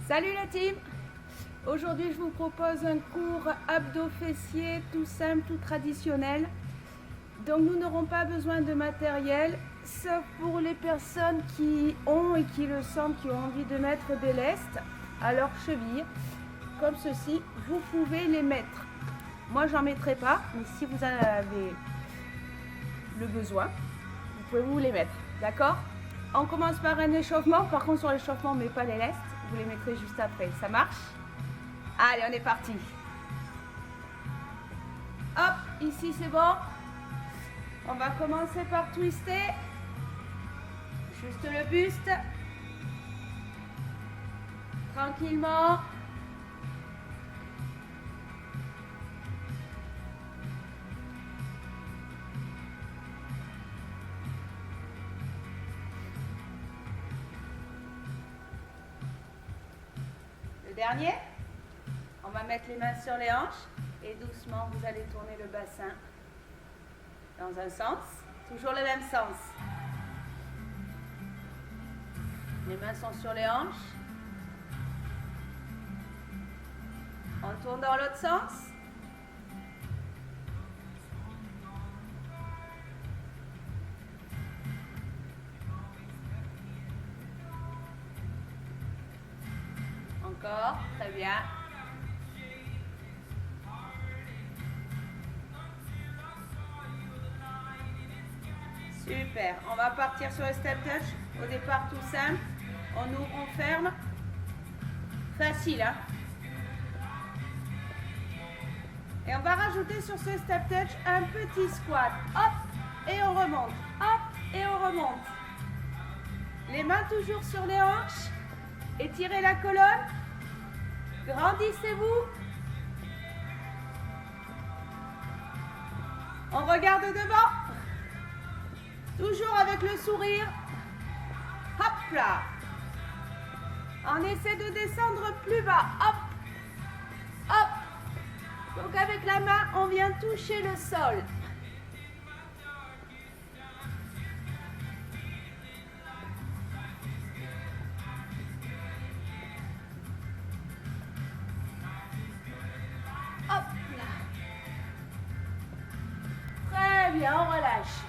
Salut la team! Aujourd'hui je vous propose un cours abdos fessiers tout simple, tout traditionnel. Donc nous n'aurons pas besoin de matériel, sauf pour les personnes qui ont et qui le sentent, qui ont envie de mettre des lestes à leurs chevilles, comme ceci. Vous pouvez les mettre. Moi j'en mettrai pas, mais si vous en avez le besoin, vous pouvez vous les mettre, d'accord? On commence par un échauffement. Par contre sur l'échauffement on ne met pas les lestes, vous les mettrez juste après. Ça marche? Allez, on est parti. Hop, ici c'est bon. On va commencer par twister. Juste le buste. Tranquillement. Le dernier. On va mettre les mains sur les hanches et doucement vous allez tourner le bassin dans un sens, toujours le même sens. Les mains sont sur les hanches. On tourne dans l'autre sens. Encore, très bien. Super, on va partir sur le step touch. Au départ tout simple, on ouvre, on ferme. Facile, hein? Et on va rajouter sur ce step touch un petit squat. Hop, et on remonte. Hop, et on remonte. Les mains toujours sur les hanches. Étirez la colonne. Grandissez-vous. On regarde devant. Toujours avec le sourire. Hop là. On essaie de descendre plus bas. Hop. Hop. Donc avec la main, on vient toucher le sol. Hop là. Très bien, on relâche.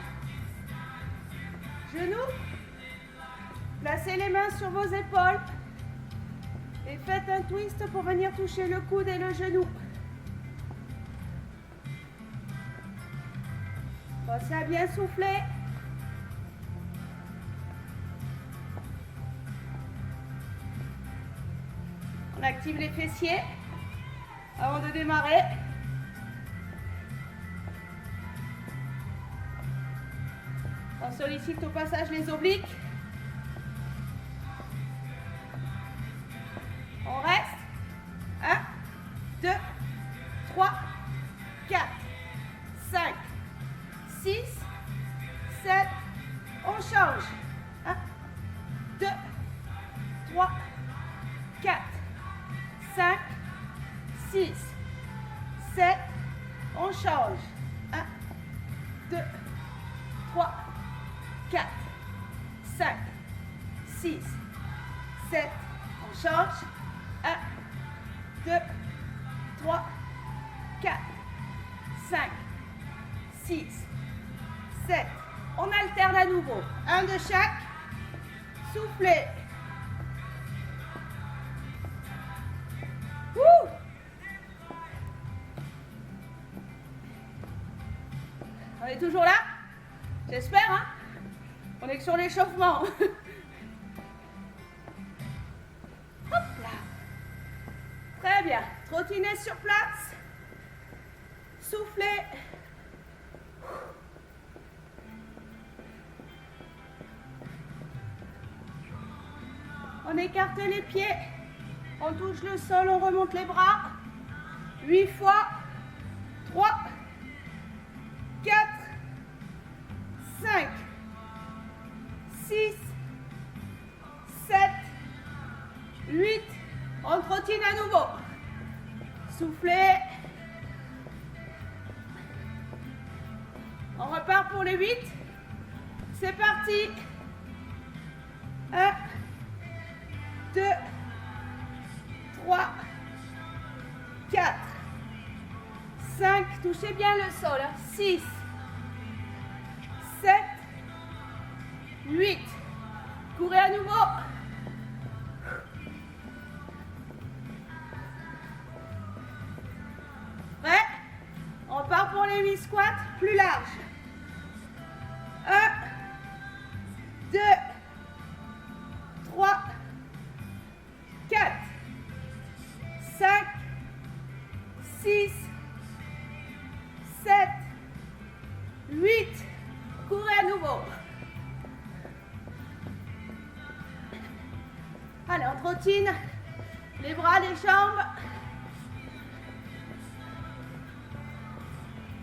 Genoux. Placez les mains sur vos épaules. Et faites un twist pour venir toucher le coude et le genou. Pensez à bien souffler. On active les fessiers avant de démarrer. On sollicite au passage les obliques. On reste. 1, 2, 3, 4, 5, 6, 7. On change. 1, 2, 3, 4, 5, 6, 7. On change. 1, 2, 3, 4, 5, 6, 7. On change. 1, 2, 3, 4, 5, 6, 7. On alterne à nouveau. Un de chaque. Soufflez. Ouh. On est toujours là? J'espère, hein? On est que sur l'échauffement. Hop là. Très bien. Trottinez sur place. Soufflez. On écarte les pieds. On touche le sol, on remonte les bras. 8 fois. 3, 4, 5, 6, 7, 8. On trottine à nouveau. Soufflez. On repart pour les 8. C'est parti. 1, 2, 3, 4, 5, touchez bien le sol, 6, 7, 8, courez à nouveau. Prêt? On part pour les 8 squats plus larges. 1, 2, 3, 4, 5, 6, 7, 8, courez à nouveau. Allez, on trottine, les bras, les jambes.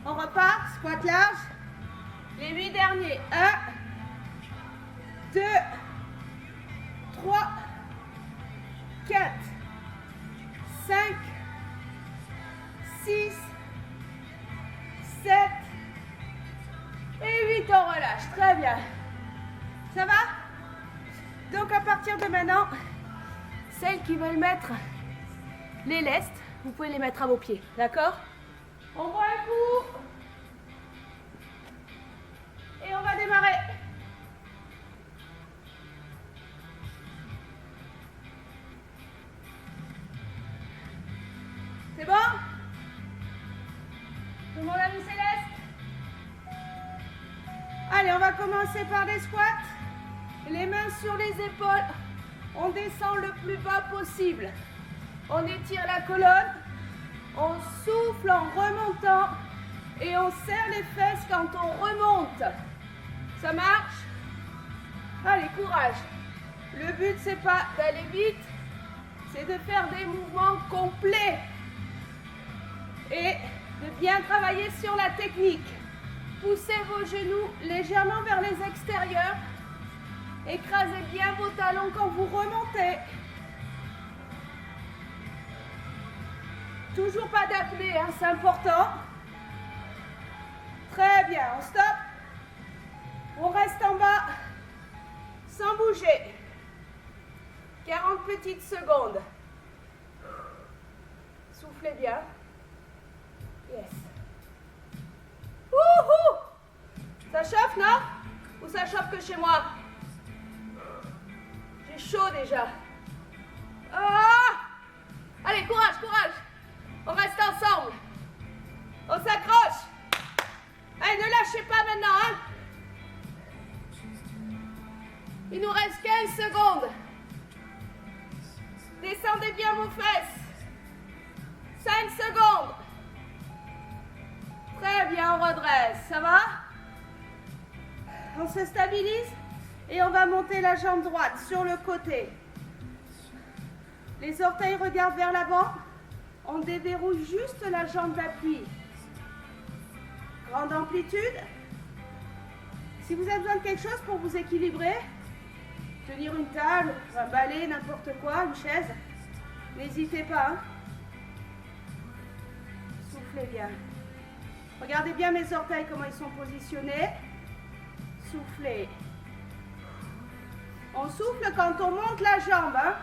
On repart, squat large. Les 8 derniers. 1, 2, 3, 4, 5, 6, 7 et 8. On relâche. Très bien. Ça va? Donc à partir de maintenant, celles qui veulent mettre les lestes, vous pouvez les mettre à vos pieds. D'accord? On voit un coup. Et on va démarrer. C'est bon? Tout le monde a vu ses lestes? Allez, on va commencer par les squats. Les mains sur les épaules. On descend le plus bas possible. On étire la colonne. On souffle en remontant. Et on serre les fesses quand on remonte. Ça marche? Allez, courage. Le but, c'est pas d'aller vite. C'est de faire des mouvements complets. Et de bien travailler sur la technique. Poussez vos genoux légèrement vers les extérieurs. Écrasez bien vos talons quand vous remontez. Toujours pas d'apnée, hein, c'est important. Très bien, on stoppe. On reste en bas sans bouger. 40 petites secondes. Soufflez bien. Yes. Wouhou! Ça chauffe, non? Ou ça chauffe que chez moi? J'ai chaud déjà. Ah! Allez, courage, courage. On reste ensemble. On s'accroche. Allez, ne lâchez pas maintenant, hein? Il nous reste 15 secondes. Descendez bien vos fesses. 5 secondes. Très bien, on redresse. Ça va? On se stabilise et on va monter la jambe droite sur le côté. Les orteils regardent vers l'avant. On déverrouille juste la jambe d'appui. Grande amplitude. Si vous avez besoin de quelque chose pour vous équilibrer, tenir une table, un balai, n'importe quoi, une chaise, n'hésitez pas. Hein. Soufflez bien. Regardez bien mes orteils, comment ils sont positionnés. Soufflez. On souffle quand on monte la jambe. Hein.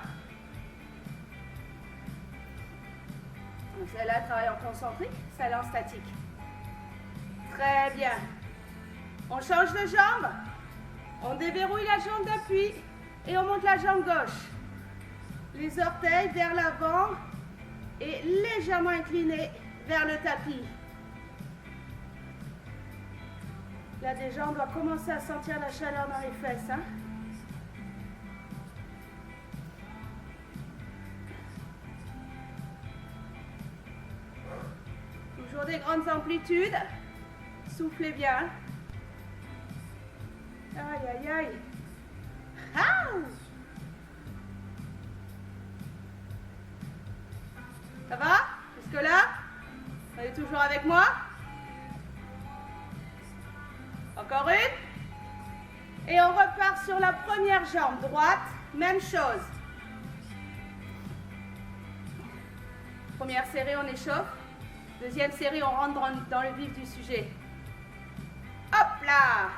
Celle-là travaille en concentrique, celle-là en statique. Très bien. On change de jambe. On déverrouille la jambe d'appui et on monte la jambe gauche. Les orteils vers l'avant et légèrement inclinés vers le tapis. Là déjà, on doit commencer à sentir la chaleur dans les fesses. Hein. Toujours des grandes amplitudes. Soufflez bien. Aïe, aïe, aïe. Ah! Ça va? Jusque-là? Vous êtes toujours avec moi? Encore une. Et on repart sur la première jambe droite. Même chose. Première série, on échauffe. Deuxième série, on rentre dans le vif du sujet. Hop là!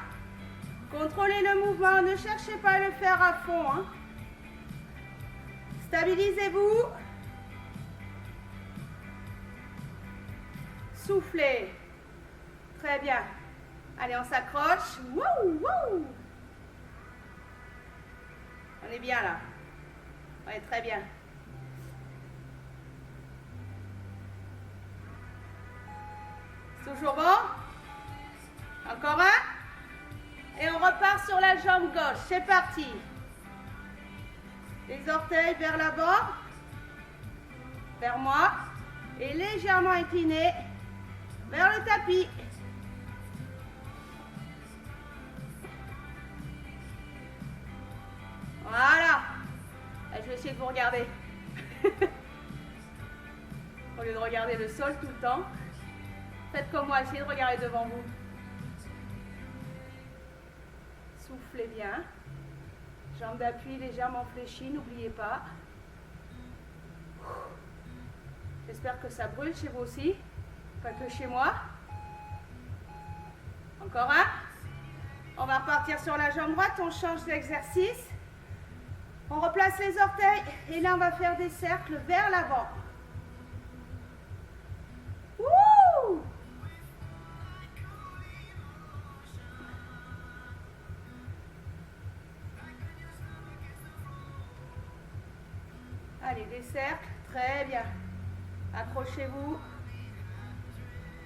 Contrôlez le mouvement, ne cherchez pas à le faire à fond. Hein. Stabilisez-vous. Soufflez. Très bien. Allez, on s'accroche. Wouh, wouh. On est bien là. Oui, très bien. Toujours bon? Encore un. Et on repart sur la jambe gauche. C'est parti. Les orteils vers l'avant. Vers moi. Et légèrement incliné vers le tapis. Voilà. Je vais essayer de vous regarder. Au lieu de regarder le sol tout le temps, faites comme moi, essayez de regarder devant vous. Soufflez bien. Jambes d'appui légèrement fléchies, n'oubliez pas. J'espère que ça brûle chez vous aussi, pas que chez moi. Encore un. On va repartir sur la jambe droite, on change d'exercice. On replace les orteils et là on va faire des cercles vers l'avant. Wouh! Allez, des cercles, très bien. Accrochez-vous.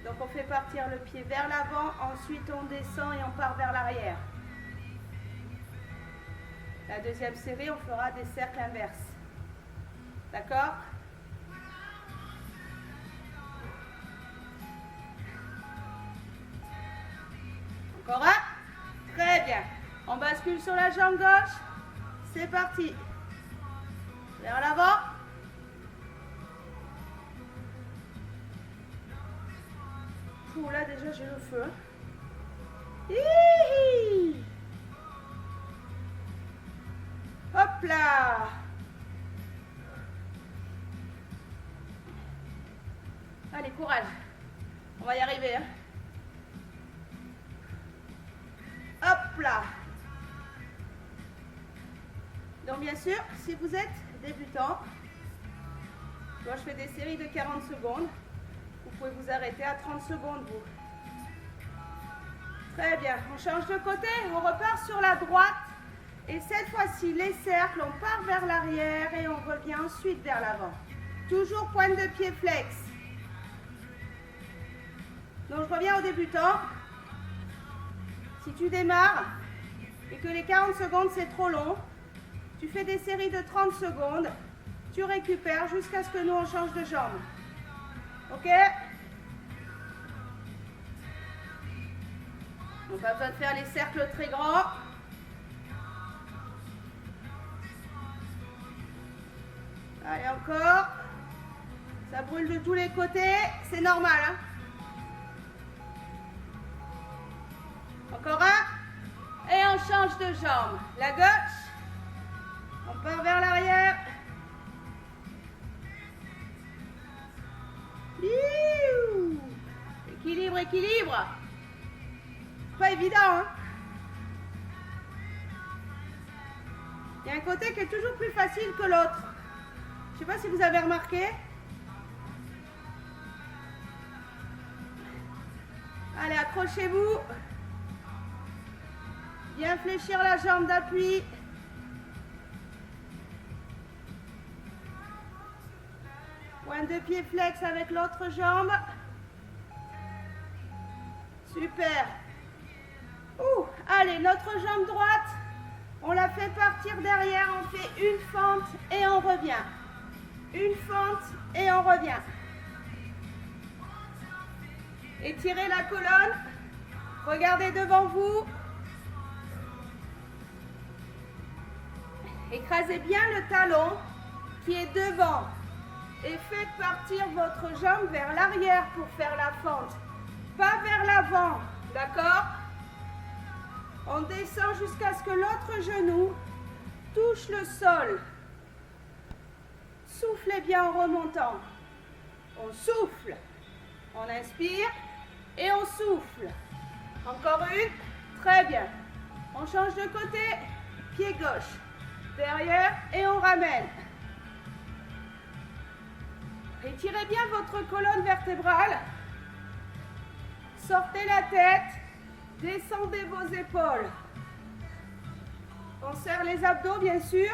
Donc on fait partir le pied vers l'avant, ensuite on descend et on part vers l'arrière. La deuxième série, on fera des cercles inverses. D'accord? Encore un. Très bien. On bascule sur la jambe gauche. C'est parti. Vers l'avant. Ouh, là déjà j'ai le feu. Hihi. Hop là. Allez, courage. On va y arriver. Hein. Hop là. Donc bien sûr, si vous êtes débutant, moi je fais des séries de 40 secondes. Vous pouvez vous arrêter à 30 secondes, vous. Très bien. On change de côté. On repart sur la droite. Et cette fois-ci, les cercles, on part vers l'arrière et on revient ensuite vers l'avant. Toujours pointe de pied flex. Donc je reviens au débutant. Si tu démarres et que les 40 secondes c'est trop long, tu fais des séries de 30 secondes. Tu récupères jusqu'à ce que nous on change de jambe. Ok? Donc pas besoin de faire les cercles très grands. Allez, encore. Ça brûle de tous les côtés. C'est normal. Hein? Encore un. Et on change de jambe. La gauche. On part vers l'arrière. Équilibre, équilibre. Pas évident, hein? Il y a un côté qui est toujours plus facile que l'autre. Je ne sais pas si vous avez remarqué. Allez, accrochez-vous. Bien fléchir la jambe d'appui. Pointe de pied flex avec l'autre jambe. Super. Allez, notre jambe droite, on la fait partir derrière. On fait une fente et on revient. Une fente et on revient. Étirez la colonne. Regardez devant vous. Écrasez bien le talon qui est devant. Et faites partir votre jambe vers l'arrière pour faire la fente. Pas vers l'avant. D'accord? On descend jusqu'à ce que l'autre genou touche le sol. Soufflez bien en remontant. On souffle. On inspire et on souffle. Encore une. Très bien. On change de côté. Pied gauche. Derrière et on ramène. Étirez bien votre colonne vertébrale. Sortez la tête, descendez vos épaules. On serre les abdos, bien sûr.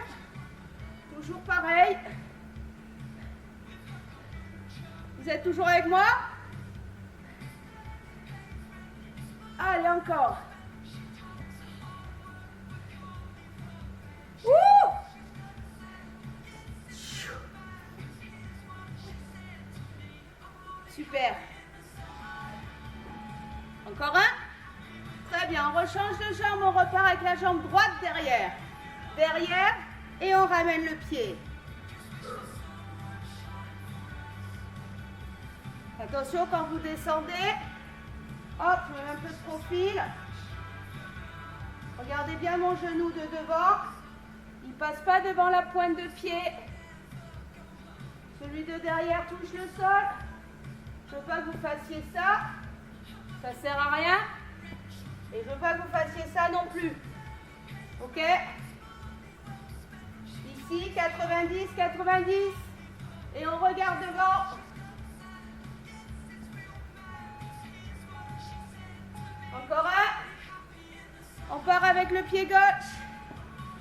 Toujours pareil. Vous êtes toujours avec moi? Allez, encore. Ouh! Super. Encore un? Très bien, on rechange de jambe, on repart avec la jambe droite derrière. Derrière, et on ramène le pied. Attention quand vous descendez. Hop, je mets un peu de profil. Regardez bien mon genou de devant. Il ne passe pas devant la pointe de pied. Celui de derrière touche le sol. Je ne veux pas que vous fassiez ça. Ça ne sert à rien. Et je ne veux pas que vous fassiez ça non plus. Ok? Ici, 90, 90. Et on regarde devant. Encore un. On part avec le pied gauche.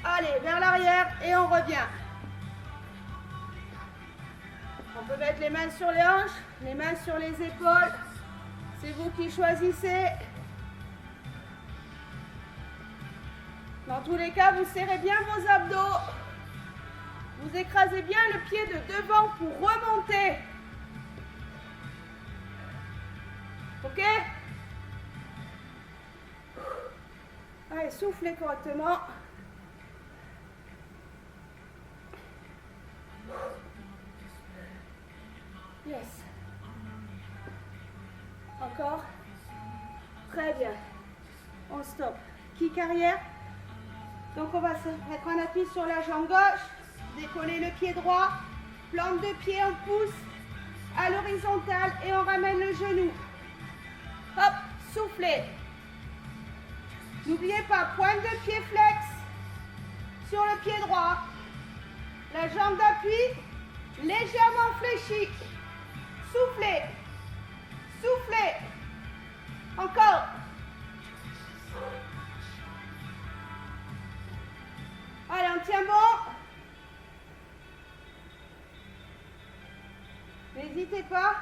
Allez, vers l'arrière et on revient. On peut mettre les mains sur les hanches, les mains sur les épaules. C'est vous qui choisissez. Dans tous les cas, vous serrez bien vos abdos. Vous écrasez bien le pied de devant pour remonter. Ok? Allez, soufflez correctement. Yes. Encore. Très bien. On stoppe. Kick arrière. Donc on va se mettre en appui sur la jambe gauche. Décoller le pied droit. Plante de pied, on pousse à l'horizontale et on ramène le genou. Hop, soufflez. N'oubliez pas, pointe de pied flex sur le pied droit. La jambe d'appui légèrement fléchie. Soufflez. Soufflez. Encore. Allez, on tient bon. N'hésitez pas.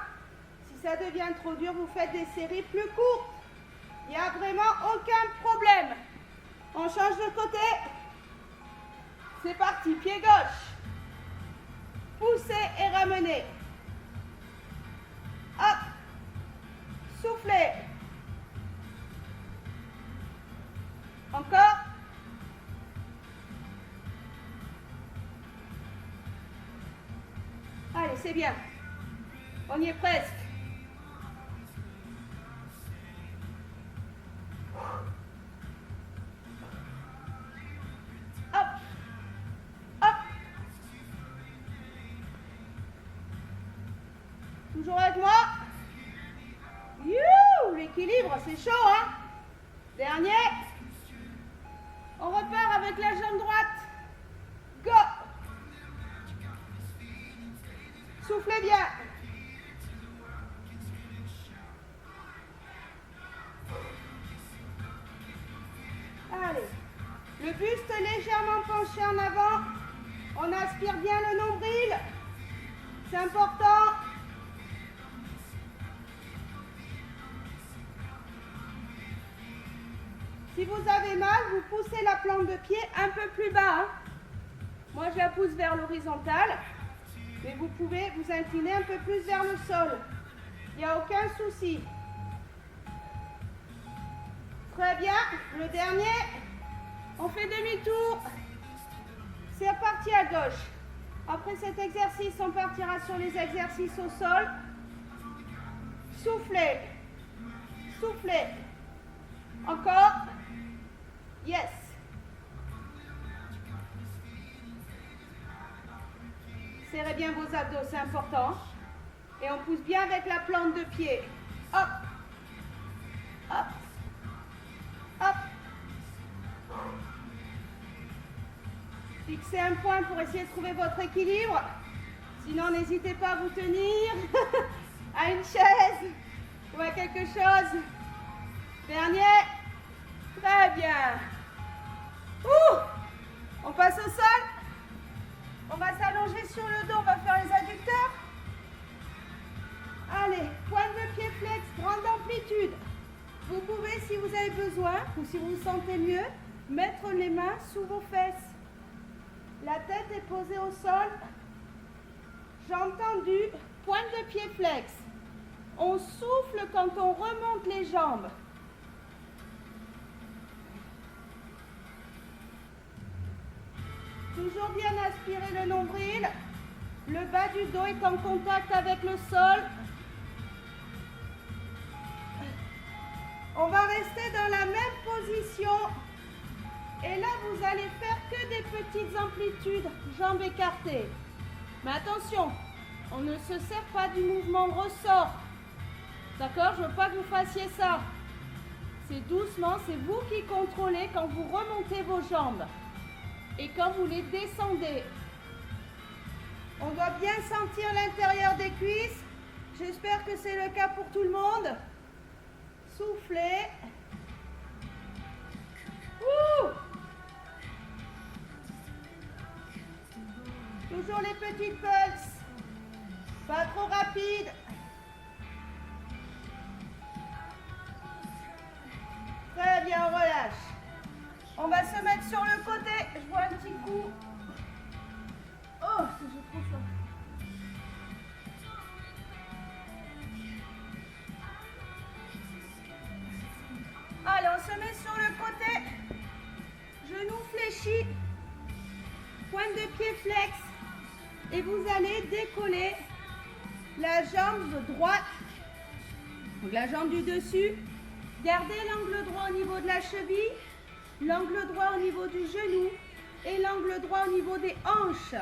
Si ça devient trop dur, vous faites des séries plus courtes. Il n'y a vraiment aucun problème. On change de côté. C'est parti, pied gauche. Poussez et ramenez. Hop. Soufflez. Encore. Allez, c'est bien. On y est presque. Hop. Hop. Toujours avec moi. Youhou, l'équilibre, c'est chaud, hein? Dernier. On repart avec la jambe droite. Go. Soufflez bien. Allez. Le buste légèrement penché en avant. On aspire bien le nombril. C'est important. Si vous avez mal, vous poussez la plante de pied un peu plus bas. Hein. Moi, je la pousse vers l'horizontale. Mais vous pouvez vous incliner un peu plus vers le sol. Il n'y a aucun souci. Très bien. Le dernier, on fait demi-tour. C'est reparti à gauche. Après cet exercice, on partira sur les exercices au sol. Soufflez. Soufflez. Encore. Yes. Serrez bien vos abdos, c'est important. Et on pousse bien avec la plante de pied. Hop. Hop. Hop. Fixez un point pour essayer de trouver votre équilibre. Sinon, n'hésitez pas à vous tenir à une chaise. Ouais, quelque chose. Dernier. Très bien. Ouh. On passe au sol. On va s'allonger sur le dos. On va faire les adducteurs. Allez, pointe de pied flex, grande amplitude. Vous pouvez, si vous avez besoin, ou si vous vous sentez mieux, mettre les mains sous vos fesses. La tête est posée au sol. Jambes tendues, pointe de pied flex. On souffle quand on remonte les jambes. Toujours bien aspirer le nombril. Le bas du dos est en contact avec le sol. On va rester dans la même position. Et là, vous allez faire que des petites amplitudes, jambes écartées. Mais attention, on ne se sert pas du mouvement ressort. D'accord? Je ne veux pas que vous fassiez ça. C'est doucement, c'est vous qui contrôlez quand vous remontez vos jambes. Et quand vous les descendez. On doit bien sentir l'intérieur des cuisses. J'espère que c'est le cas pour tout le monde. Soufflez. Ouh! Toujours les petites pulses. Pas trop rapide. Très bien, on relâche. On va se mettre sur le côté. Je vois un petit coup. Oh, j'ai trop chaud. Allez, on se met sur le côté. Genoux fléchis. Pointe de pied flex. Et vous allez décoller la jambe droite. Donc la jambe du dessus. Gardez l'angle droit au niveau de la cheville. L'angle droit au niveau du genou. Et l'angle droit au niveau des hanches.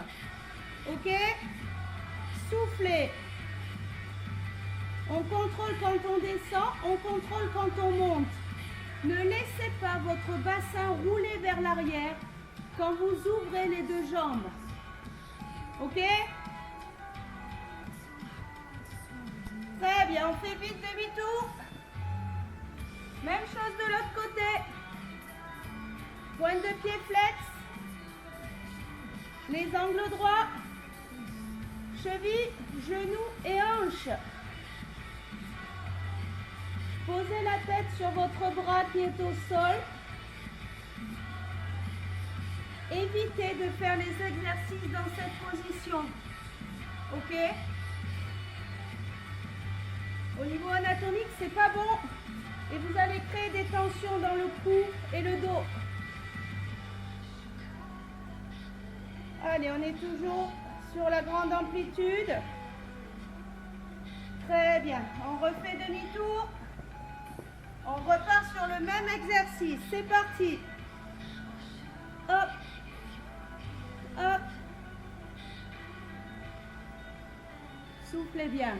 Ok? Soufflez. On contrôle quand on descend. On contrôle quand on monte. Ne laissez pas votre bassin rouler vers l'arrière quand vous ouvrez les deux jambes. Ok? Très bien, on fait vite demi-tour. Même chose de l'autre côté. Pointe de pied flex. Les angles droits. Cheville, genoux et hanches. Posez la tête sur votre bras qui est au sol. Évitez de faire les exercices dans cette position. Ok? Au niveau anatomique, c'est pas bon. Et vous allez créer des tensions dans le cou et le dos. Allez, on est toujours sur la grande amplitude. Très bien. On refait demi-tour. On repart sur le même exercice. C'est parti. Hop. Hop. Soufflez bien.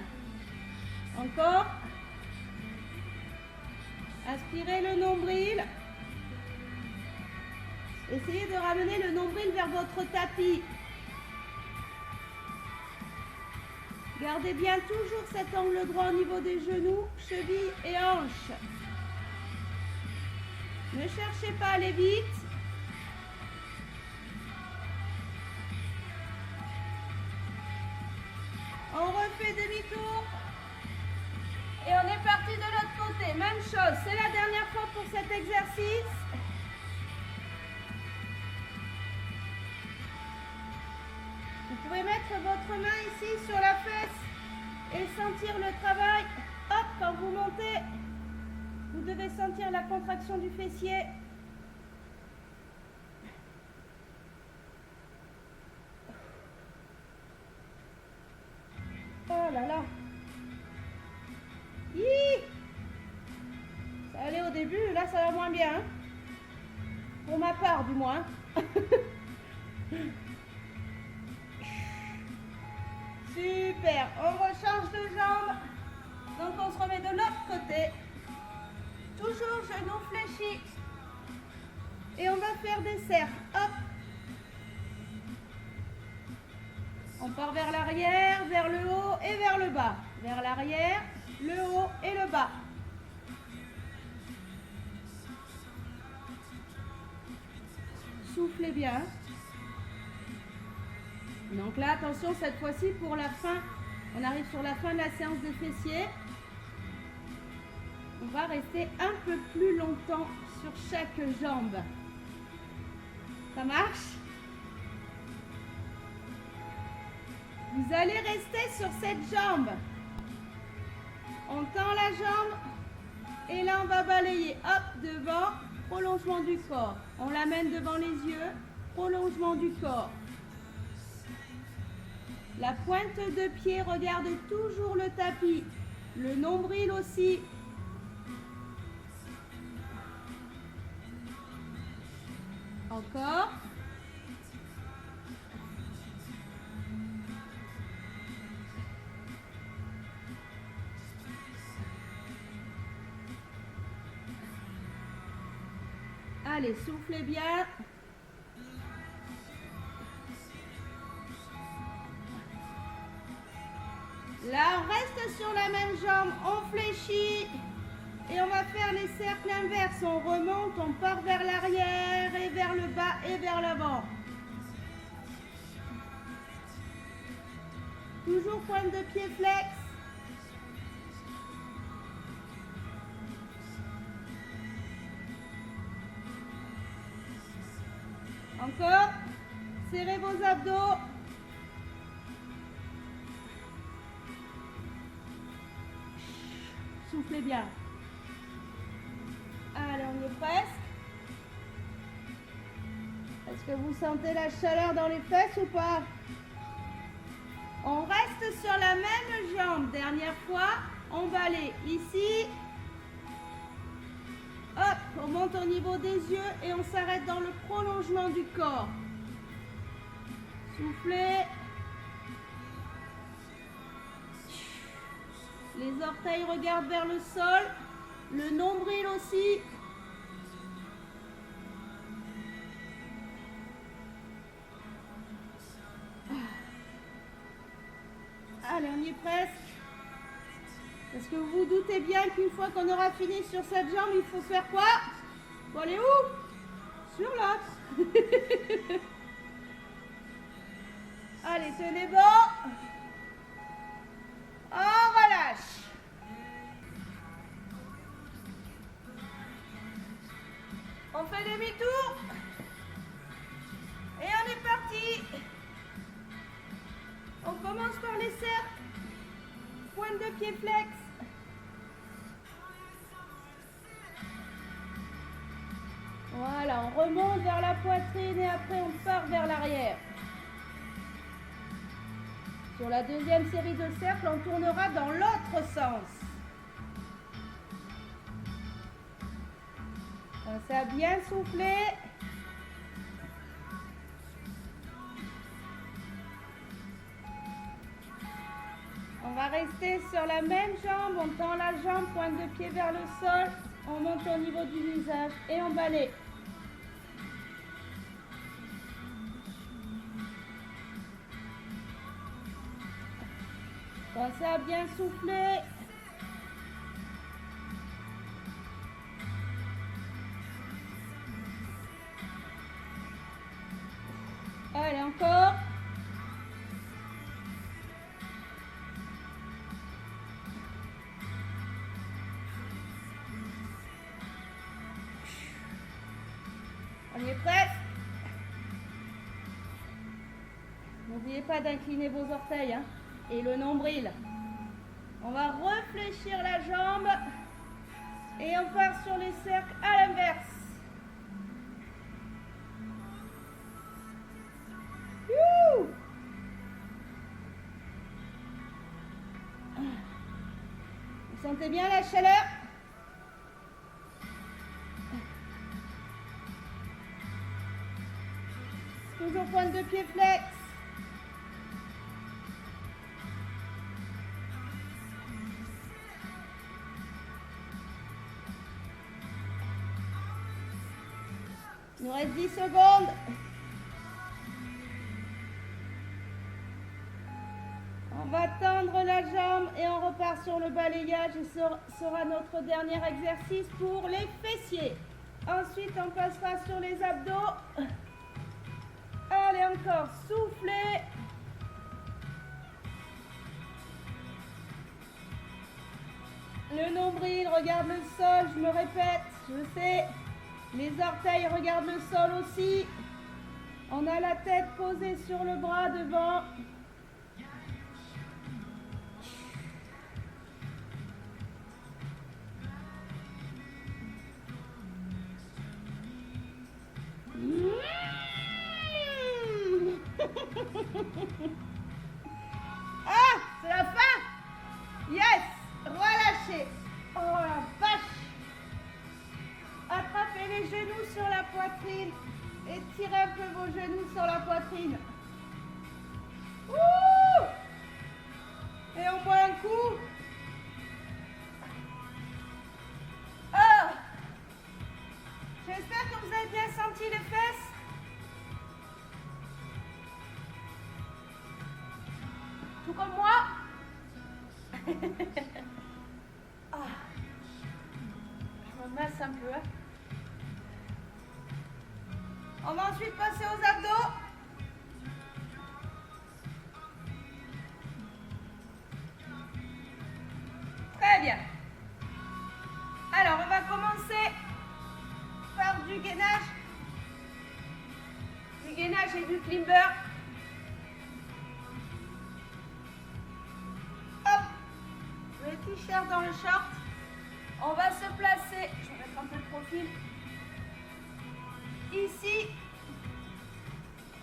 Encore. Aspirez le nombril. Essayez de ramener le nombril vers votre tapis. Gardez bien toujours cet angle droit au niveau des genoux, chevilles et hanches. Ne cherchez pas à aller vite. On refait demi-tour. Et on est parti de l'autre côté. Même chose, c'est la dernière fois pour cet exercice. Vous pouvez mettre votre main ici sur la fesse et sentir le travail. Hop, quand vous montez, vous devez sentir la contraction du fessier. Oh là là. Hi, ça allait au début, là ça va moins bien. Hein, pour ma part du moins. Super, on rechange de jambe. Donc on se remet de l'autre côté. Toujours genoux fléchis. Et on va faire des cercles. Hop. On part vers l'arrière, vers le haut et vers le bas. Vers l'arrière, le haut et le bas. Soufflez bien. Donc là, attention, cette fois-ci, pour la fin, on arrive sur la fin de la séance de fessiers. On va rester un peu plus longtemps sur chaque jambe. Ça marche? Vous allez rester sur cette jambe. On tend la jambe et là on va balayer. Hop, devant, prolongement du corps. On l'amène devant les yeux, prolongement du corps. La pointe de pied regarde toujours le tapis. Le nombril aussi. Encore. Allez, soufflez bien. Là, on reste sur la même jambe, on fléchit et on va faire les cercles inverses. On remonte, on part vers l'arrière et vers le bas et vers l'avant. Toujours pointe de pied flex. Encore. Serrez vos abdos. Soufflez bien. Allez, on y est presque. Est-ce que vous sentez la chaleur dans les fesses ou pas? On reste sur la même jambe. Dernière fois, on balaye ici. Hop, on monte au niveau des yeux et on s'arrête dans le prolongement du corps. Soufflez. Les orteils regardent vers le sol. Le nombril aussi. Allez, on y est presque. Est-ce que vous vous doutez bien qu'une fois qu'on aura fini sur cette jambe, il faut faire quoi? Faut aller où? Sur l'autre. Allez, tenez bon. On relâche. On fait demi-tour. Et on est parti. On commence par les cercles. Pointe de pied flex. Voilà, on remonte vers la poitrine et après on part vers l'arrière. Sur la deuxième série de cercles, on tournera dans l'autre sens. Pensez à bien souffler. On va rester sur la même jambe, on tend la jambe, pointe de pied vers le sol, on monte au niveau du visage et on balaye. Pensez à bien souffler. Allez, encore. On y est presque. N'oubliez pas d'incliner vos orteils et le nombril. On va réfléchir la jambe et on part sur les cercles à l'inverse. Vous sentez bien la chaleur? Toujours pointe de pied flex. Il nous reste 10 secondes. On va tendre la jambe et on repart sur le balayage et ce sera notre dernier exercice pour les fessiers. Ensuite, on passera sur les abdos. Allez, encore, soufflez. Le nombril regarde le sol, je me répète, je sais. Les orteils regardent le sol aussi. On a la tête posée sur le bras devant. Ah, c'est la fin. Yes, relâchez. Oh la vache. Attrapez les genoux sur la poitrine et tirez un peu vos genoux sur la poitrine. Ouh. Et on boit un coup. Oh. J'espère que vous avez bien senti les fesses. Tout comme moi. Ah. Je me masse un peu. On va ensuite passer aux abdos. Très bien. Alors, on va commencer par du gainage. Du gainage et du climber. Hop. Le t-shirt dans le short. On va se placer. Je vais mettre un peu de profil. Ici.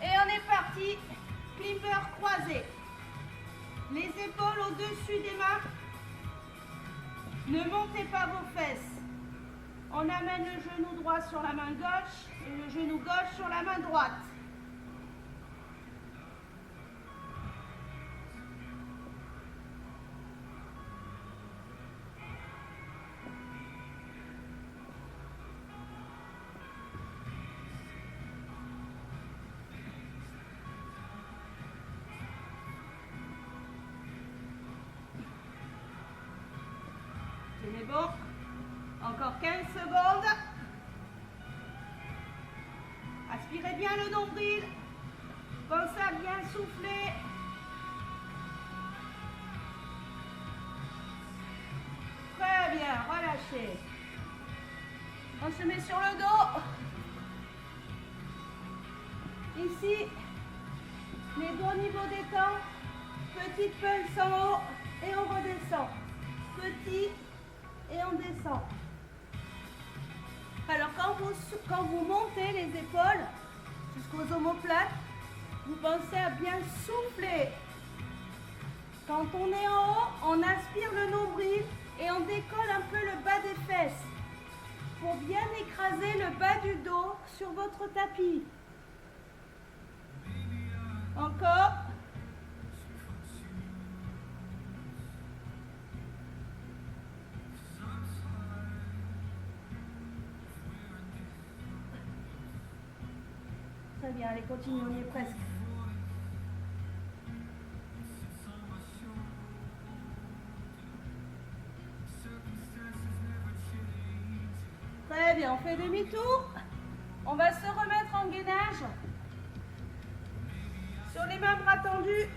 Et on est parti. Climber croisé. Les épaules au-dessus des mains. Ne montez pas vos fesses. On amène le genou droit sur la main gauche et le genou gauche sur la main droite. C'est bon. Encore 15 secondes. Aspirez bien le nombril. Pensez à bien souffler. Très bien, relâchez. On se met sur le dos. Ici, les dos au niveau des temps. Petite pulse en haut et on redescend. Petit et on descend. Alors quand vous montez les épaules jusqu'aux omoplates, vous pensez à bien souffler. Quand on est en haut, on aspire le nombril et on décolle un peu le bas des fesses pour bien écraser le bas du dos sur votre tapis. Encore. Très bien, allez, continuez, on y est presque. Très bien, on fait demi-tour. On va se remettre en gainage. Sur les mains, bras tendus.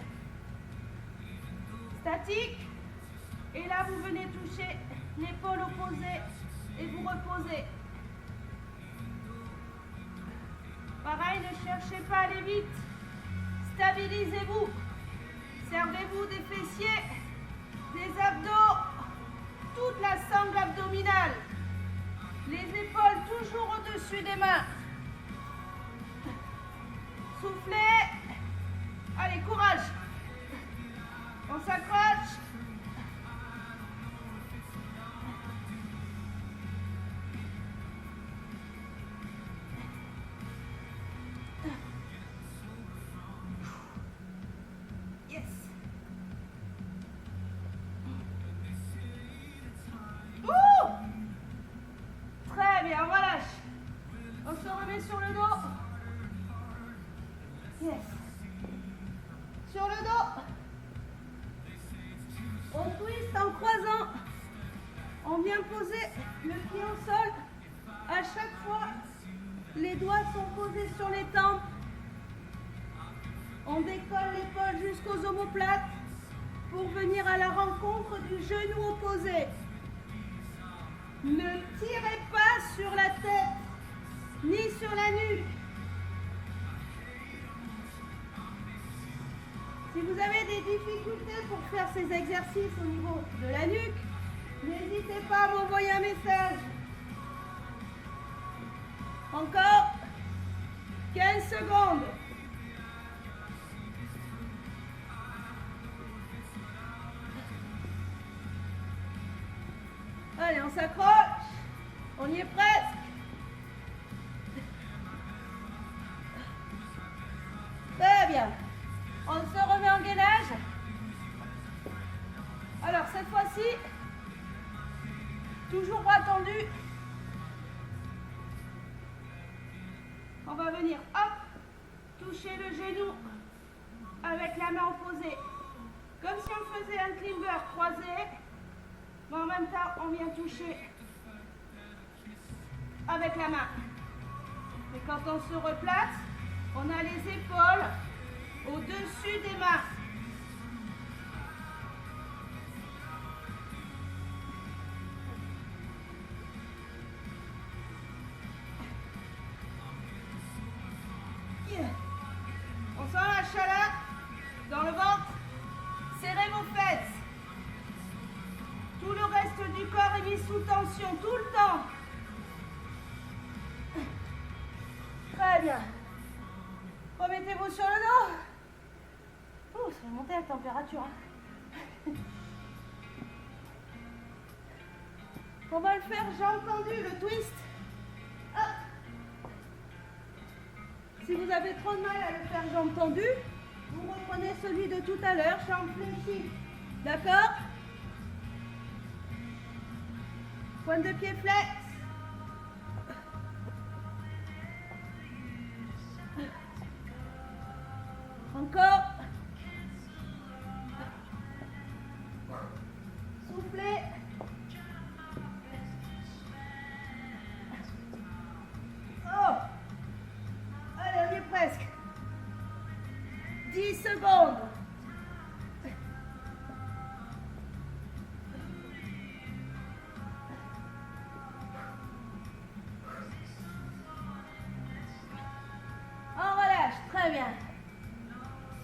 Statique. Et là, vous venez toucher l'épaule opposée et vous reposez. Pareil, ne cherchez pas à aller vite. Stabilisez-vous. Servez-vous des fessiers, des abdos, toute la sangle abdominale. Les épaules toujours au-dessus des mains. Soufflez. Allez, courage. On s'accroche. Yes. Ouh. Très bien, on relâche. On se remet sur le dos. Yes. Sur le bien poser le pied au sol. À chaque fois, les doigts sont posés sur les tempes. On décolle l'épaule jusqu'aux omoplates pour venir à la rencontre du genou opposé. Ne tirez pas sur la tête ni sur la nuque. Si vous avez des difficultés pour faire ces exercices au niveau de la nuque, n'hésitez pas à m'envoyer un message. Encore 15 secondes. Allez, on s'accroche. On y est presque. Très bien. On se remet en gainage. Alors, cette fois-ci, toujours bras tendus. On va venir, hop, toucher le genou avec la main opposée. Comme si on faisait un climber croisé. Mais en même temps, on vient toucher avec la main. Et quand on se replace, on a les épaules au-dessus des mains. On sent la chaleur dans le ventre. Serrez vos fesses. Tout le reste du corps est mis sous tension tout le temps. Très bien. Remettez-vous sur le dos. Ouh, ça fait monter la température. On va le faire jambes tendues, le twist. Hop. Si vous avez trop de mal à le faire jambes tendues, vous reprenez celui de tout à l'heure, jambes fléchies. D'accord? Pointe de pied flex. Encore. Soufflez. Oh. Allez, on y est presque. 10 secondes. On relâche, très bien.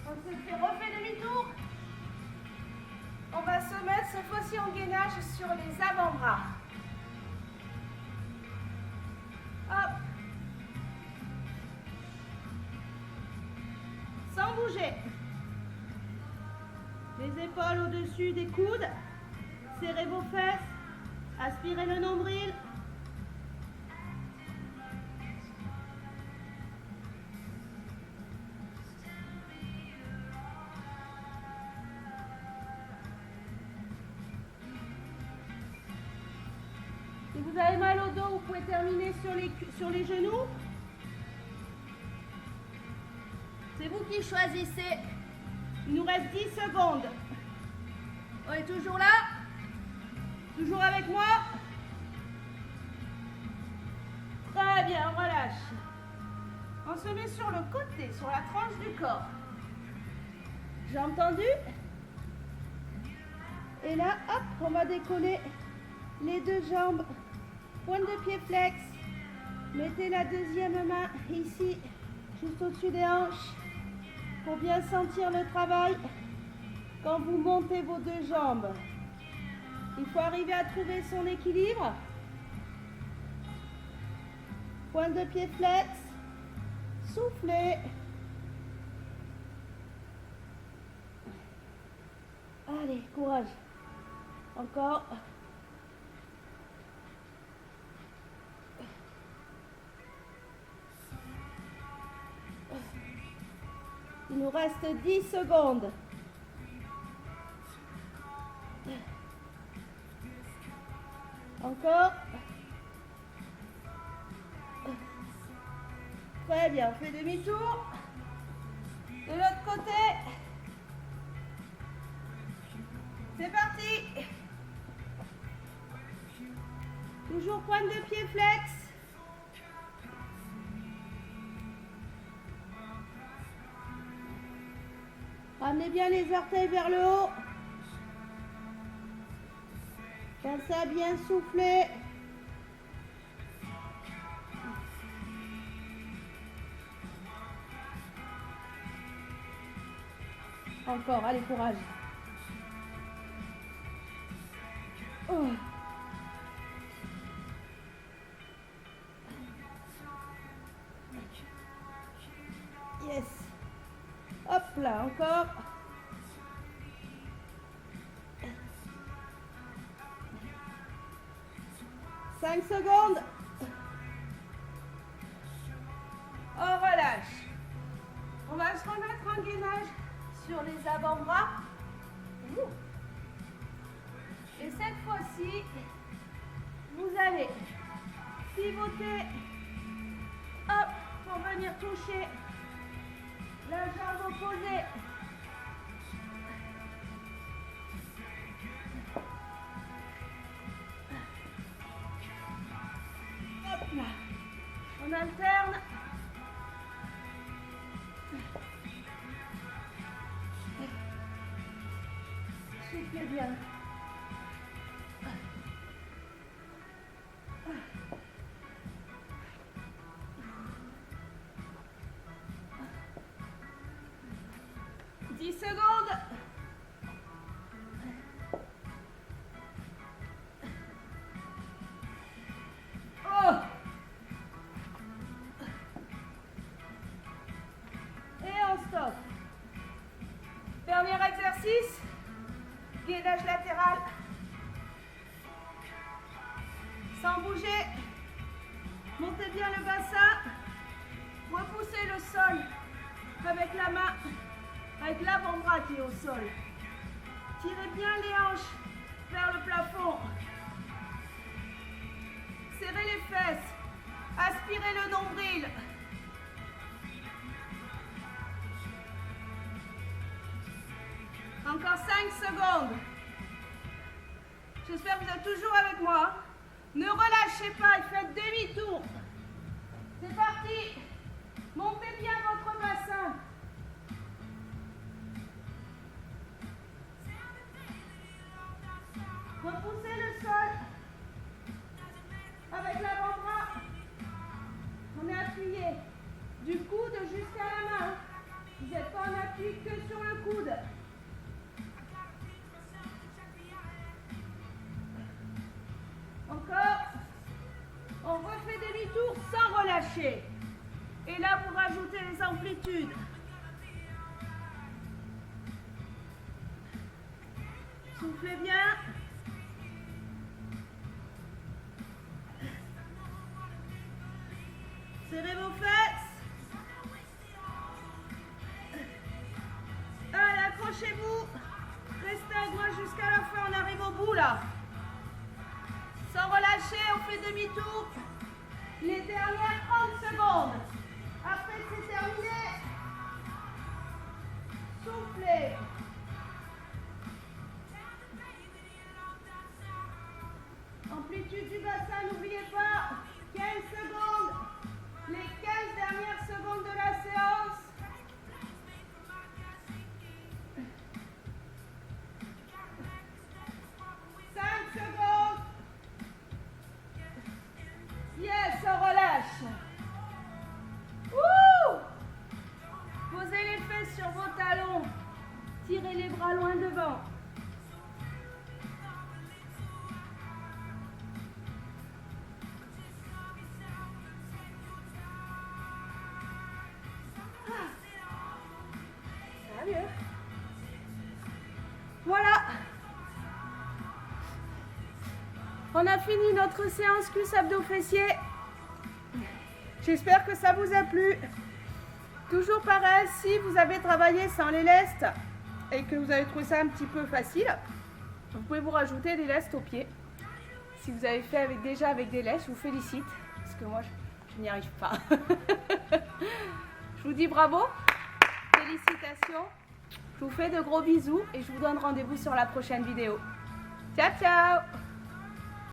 On se fait refait demi-tour. On va se mettre cette fois-ci en gainage sur les avant-bras. Hop. Sans bouger. Les épaules au-dessus des coudes. Serrez vos fesses. Aspirez le nombril. Si vous avez mal au dos, vous pouvez terminer sur les genoux. C'est vous qui choisissez. Il nous reste 10 secondes. On est toujours là? Toujours avec moi? Très bien, on relâche. On se met sur le côté, sur la tranche du corps. Jambes tendues. Et là, hop, on va décoller les deux jambes. Pointe de pied flex. Mettez la deuxième main ici, juste au-dessus des hanches, pour bien sentir le travail quand vous montez vos deux jambes. Il faut arriver à trouver son équilibre. Pointe de pied flex. Soufflez. Allez, courage. Encore. Il nous reste 10 secondes. Encore. Très bien, on fait demi-tour. De l'autre côté. C'est parti. Toujours pointe de pied flex. Ramenez bien les orteils vers le haut. Pensez à bien souffler. Encore, allez, courage. Oh. Yes. Hop là, encore. Cinq secondes. On relâche. On va se remettre en gainage sur les avant-bras. Et cette fois-ci, vous allez pivoter, hop, pour venir toucher la jambe opposée. Hop là. On alterne. Soufflez bien. Secondes. Oh. Et on stop. Dernier exercice. Gainage latéral. Sans bouger. Montez bien le bassin. Repoussez le sol avec la main. Avec l'avant-bras qui est au sol. Tirez bien les hanches vers le plafond. Serrez les fesses. Aspirez le nombril. Encore 5 secondes. J'espère que vous êtes toujours avec moi. Ne relâchez pas et faites demi-tour. C'est parti. Montez bien votre bassin. Repoussez le sol avec l'avant-bras. On est appuyé du coude jusqu'à la main. Vous n'êtes pas en appui que sur le coude. Encore. On refait demi-tour sans relâcher. Et là, vous rajoutez les amplitudes. Soufflez bien. Serrez vos fesses. Allez, accrochez-vous. Restez avec moi jusqu'à la fin. On arrive au bout là. Sans relâcher, on fait demi-tour. Les dernières 30 secondes. Après, c'est terminé. Soufflez. Amplitude du bassin, n'oubliez pas. 15 secondes. Les 15 dernières secondes de la séance. Secondes. Yes, on relâche. Ouh! Posez les fesses sur vos talons. Tirez les bras loin devant. Ça va mieux. Voilà. On a fini notre séance cuisse abdos fessiers. J'espère que ça vous a plu. Toujours pareil, si vous avez travaillé sans les lestes et que vous avez trouvé ça un petit peu facile, vous pouvez vous rajouter des lestes aux pieds. Si vous avez fait déjà avec des lestes, je vous félicite. Parce que moi, je n'y arrive pas. Je vous dis bravo. Félicitations. Je vous fais de gros bisous et je vous donne rendez-vous sur la prochaine vidéo. Ciao, ciao!